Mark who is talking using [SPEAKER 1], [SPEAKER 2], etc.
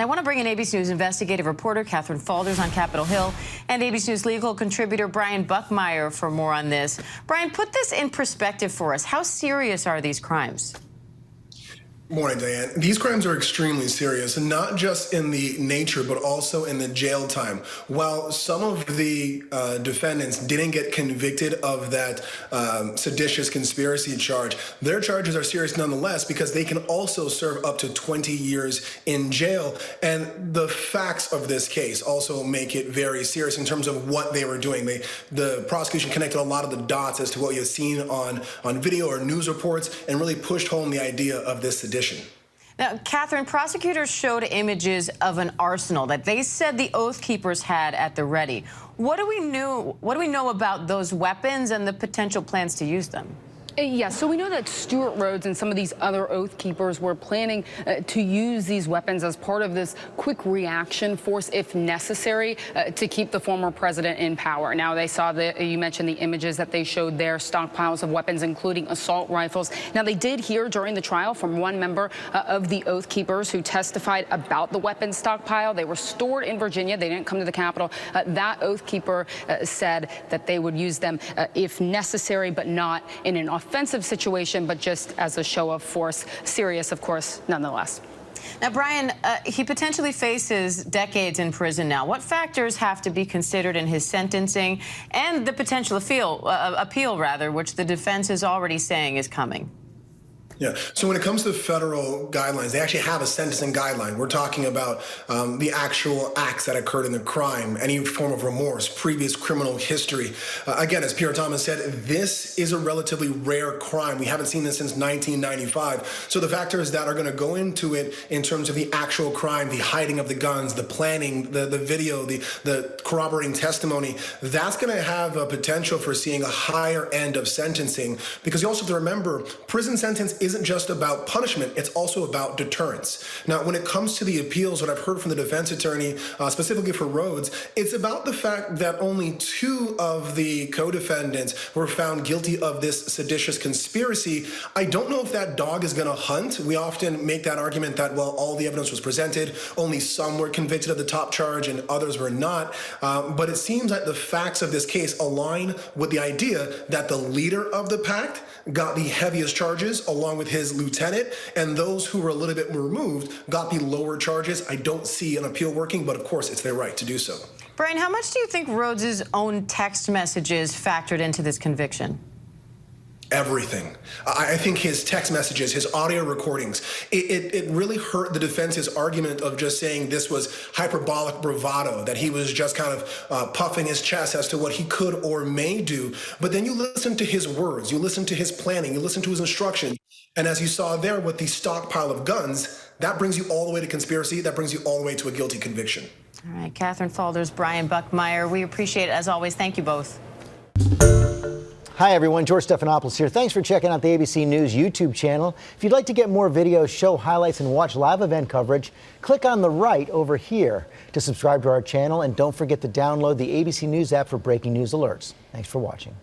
[SPEAKER 1] I want to bring in ABC News investigative reporter Catherine Falders on Capitol Hill and ABC News legal contributor Brian Buckmeyer for more on this. Brian, put this in perspective for us. How serious are these crimes?
[SPEAKER 2] Morning, Diane. These crimes are extremely serious, and not just in the nature, but also in the jail time. While some of the defendants didn't get convicted of that seditious conspiracy charge, their charges are serious nonetheless because they can also serve up to 20 years in jail. And the facts of this case also make it very serious in terms of what they were doing. The prosecution connected a lot of the dots as to what you've seen on video or news reports and really pushed home the idea of this sedition.
[SPEAKER 1] Now, Catherine, prosecutors showed images of an arsenal that they said the Oath Keepers had at the ready. What do we know about those weapons and the potential plans to use them?
[SPEAKER 3] Yes, so we know that Stewart Rhodes and some of these other Oath Keepers were planning to use these weapons as part of this quick reaction force, if necessary, to keep the former president in power. Now, they saw you mentioned the images that they showed there, stockpiles of weapons, including assault rifles. Now, they did hear during the trial from one member of the Oath Keepers who testified about the weapons stockpile. They were stored in Virginia. They didn't come to the Capitol. That Oath Keeper said that they would use them if necessary, but not in an offensive situation, but just as a show of force. Serious, of course, nonetheless.
[SPEAKER 1] Now, Brian, he potentially faces decades in prison now. What factors have to be considered in his sentencing and the potential appeal, which the defense is already saying is coming?
[SPEAKER 2] Yeah. So when it comes to federal guidelines, they actually have a sentencing guideline. We're talking about the actual acts that occurred in the crime, any form of remorse, previous criminal history. Again, as Pierre Thomas said, this is a relatively rare crime. We haven't seen this since 1995. So the factors that are going to go into it in terms of the actual crime, the hiding of the guns, the planning, the video, the corroborating testimony, that's going to have a potential for seeing a higher end of sentencing, because you also have to remember, prison sentence isn't just about punishment, it's also about deterrence. Now, when it comes to the appeals, what I've heard from the defense attorney, specifically for Rhodes, it's about the fact that only 2 of the co-defendants were found guilty of this seditious conspiracy. I don't know if that dog is gonna hunt. We often make that argument that, well, all the evidence was presented, only some were convicted of the top charge and others were not. But it seems like the facts of this case align with the idea that the leader of the pact got the heaviest charges along with his lieutenant, and those who were a little bit removed got the lower charges. I don't see an appeal working, but of course it's their right to do so.
[SPEAKER 1] Brian, how much do you think Rhodes' own text messages factored into this conviction?
[SPEAKER 2] Everything. I think his text messages, his audio recordings, it really hurt the defense's argument of just saying this was hyperbolic bravado, that he was just kind of puffing his chest as to what he could or may do. But then you listen to his words, you listen to his planning, you listen to his instructions. And as you saw there with the stockpile of guns, that brings you all the way to conspiracy, that brings you all the way to a guilty conviction.
[SPEAKER 1] All right, Catherine Falders, Brian Buckmeyer, we appreciate it as always. Thank you both.
[SPEAKER 4] Hi, everyone. George Stephanopoulos here. Thanks for checking out the ABC News YouTube channel. If you'd like to get more videos, show highlights, and watch live event coverage, click on the right over here to subscribe to our channel. And don't forget to download the ABC News app for breaking news alerts. Thanks for watching.